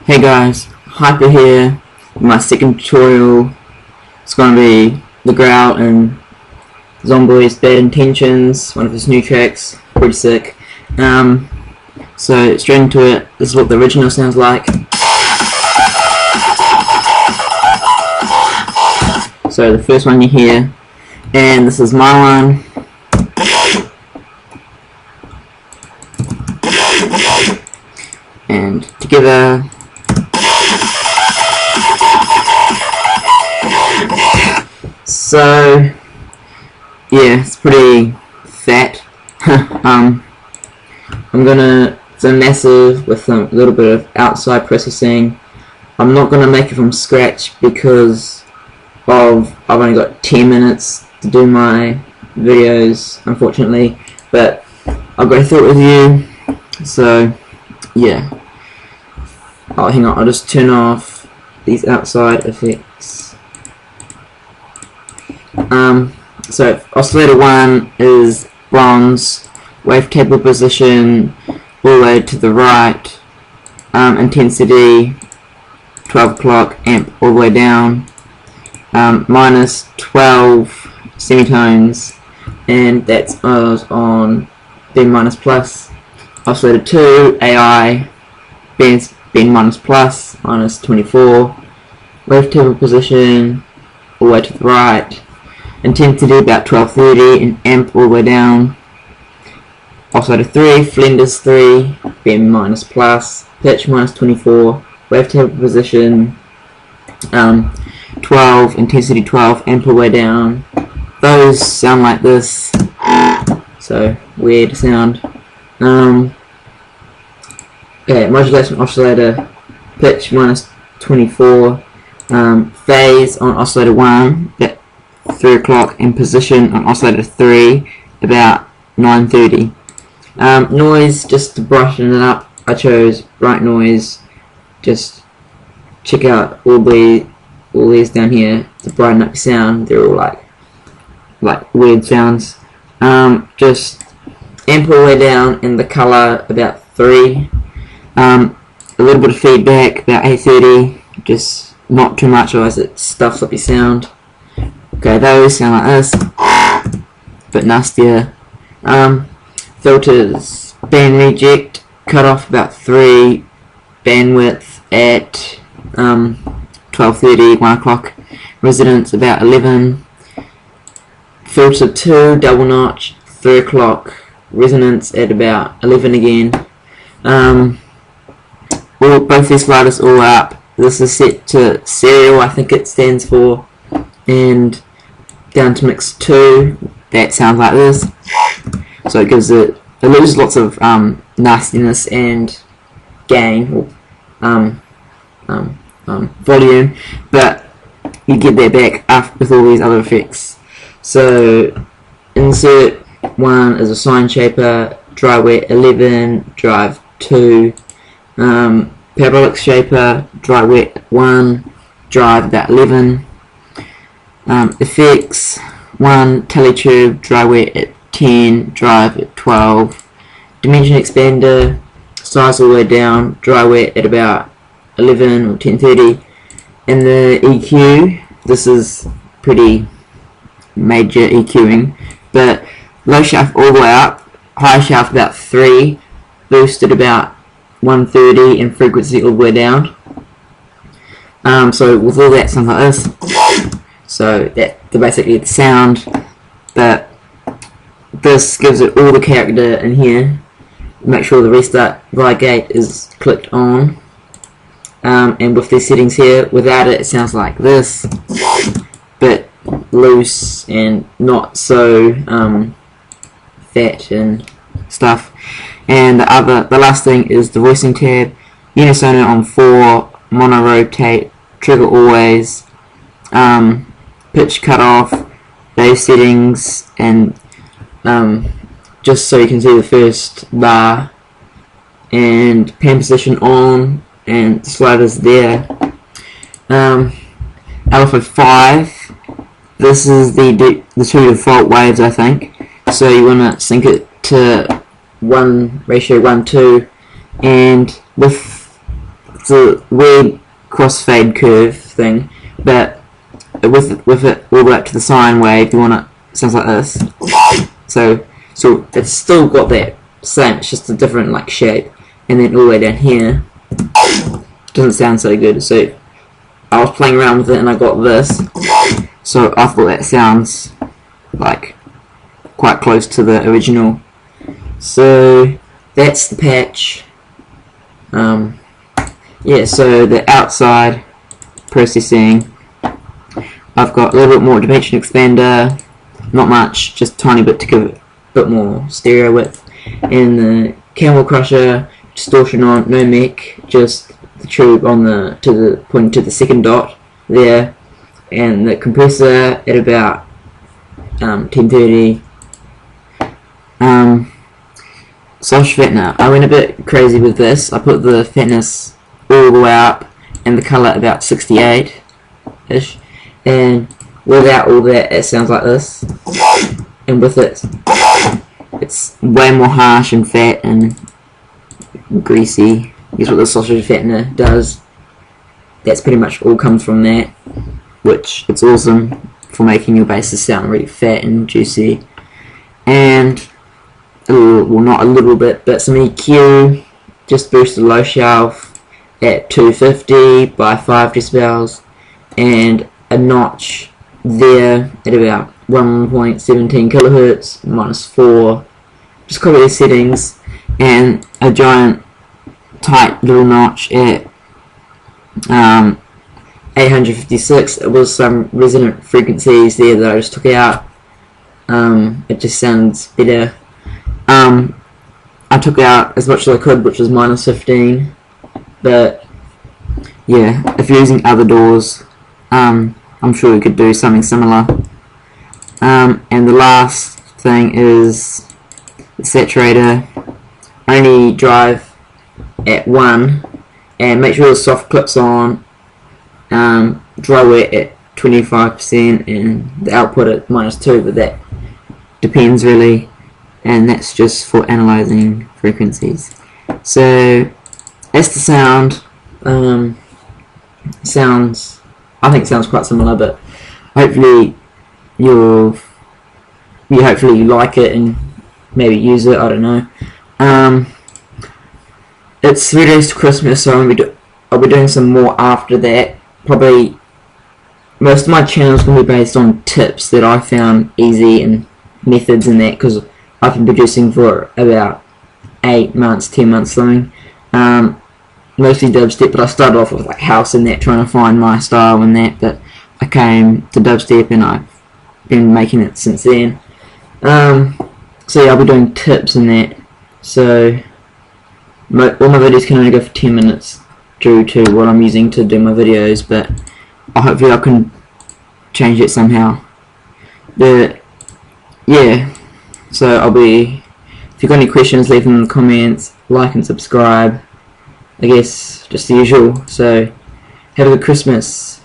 Hey guys, Hyper here. My second tutorial is going to be the Growl and Zomboys Bad Intentions, one of his new tracks, pretty sick. So straight into it, this is what the original sounds like. So the first one you hear, and this is my one. And together. So yeah, it's pretty fat. It's a massive with a little bit of outside processing. I'm not gonna make it from scratch because I've only got 10 minutes to do my videos, unfortunately, but I'll go through it with you. So yeah. Oh, hang on, I'll just turn off these outside effects. So oscillator 1 is bronze, wavetable position all the way to the right, intensity 12 o'clock, amp all the way down, minus 12 semitones, and that's on B minus plus. Oscillator 2, AI, B minus plus, minus 24, wavetable position all the way to the right, intensity about 1230, and amp all the way down. Oscillator 3, Flinders 3, B minus plus, pitch minus 24, wavetable position 12, intensity 12, amp all the way down. Those sound like this, so weird sound. Modulation oscillator, pitch minus 24, phase on oscillator 1 at 3 o'clock, and position on oscillator 3 about 9:30. Noise, just to brighten it up, I chose bright noise. Just check out all these down here to brighten up your sound. They're all like weird sounds. Just amp all the way down, and the color about 3. A little bit of feedback about 830, just not too much, otherwise it stuffs up your sound. Okay, those sound like this, but nastier. Filters, band reject, cut off about 3, bandwidth at 12:30, 1 o'clock, resonance about 11. Filter 2, double notch, 3 o'clock, resonance at about 11 again. Both these sliders all up. This is set to serial, I think it stands for, and down to mix 2. That sounds like this. So it loses lots of nastiness and gain, volume, but you get that back up with all these other effects. So insert 1 is a sine shaper, dry wet 11, drive 2. Parabolic shaper, dry wet 1, drive about 11. Effects 1, teletube, dry wet at 10, drive at 12. Dimension expander, size all the way down, dry wet at about 11 or 10:30. And the EQ, this is pretty major EQing, but low shaft all the way up, high shaft about 3, boosted about 130, and frequency all the way down. So with all that, sounds like this. So that's basically the sound, but this gives it all the character in here. Make sure the restart via gate is clicked on, and with these settings here, without it, it sounds like this, but loose and not so fat and stuff. And the last thing is the voicing tab, unisono on 4, mono rotate, trigger always, pitch cutoff, bass settings, and just so you can see the first bar, and pan position on, and sliders there. Alpha 5, this is the 2 default waves, I think, so you want to sync it to ratio 1:2, and with it's a weird crossfade curve thing, but with it all the way up to the sine wave, you want it sounds like this. So it's still got that same, it's just a different like shape, and then all the way down here doesn't sound so good. So I was playing around with it and I got this, so I thought that sounds like quite close to the original. So that's the patch. Yeah, so the outside processing, I've got a little bit more dimension expander, not much, just a tiny bit to give it a bit more stereo width, and the camel crusher distortion on, no mech, just the tube on pointing to the second dot there, and the compressor at about 1030. Slash fattener. I went a bit crazy with this. I put the fatness all the way up and the colour about 68-ish, and without all that it sounds like this, and with it it's way more harsh and fat and greasy. Here's what the sausage fattener does. That's pretty much all comes from that, which it's awesome for making your basses sound really fat and juicy. And well, not a little bit, but some EQ, just boost the low shelf at 250 by 5 decibels, and a notch there at about 1.17 kilohertz minus 4. Just copy these settings, and a giant tight little notch at 856. It was some resonant frequencies there that I just took out. It just sounds better. I took out as much as I could, which was minus 15, but yeah, if you're using other doors, I'm sure you could do something similar. And the last thing is the saturator. Only drive at 1, and make sure the soft clip's on, dry wet at 25%, and the output at minus 2, but that depends really, and that's just for analyzing frequencies. So that's the sound. I think sounds quite similar, but hopefully you like it and maybe use it. I don't know. It's 3 days to Christmas, so I'll be doing some more after that. Probably most of my channel is going to be based on tips that I found easy and methods and that, because I've been producing for about 8 months, 10 months something. Mostly dubstep, but I started off with like house and that, trying to find my style and that, but I came to dubstep and I've been making it since then. So yeah, I'll be doing tips and that. So all my videos can only go for 10 minutes due to what I'm using to do my videos, but hopefully I can change it somehow. But yeah, so if you've got any questions, leave them in the comments, like and subscribe. I guess just the usual. So have a good Christmas.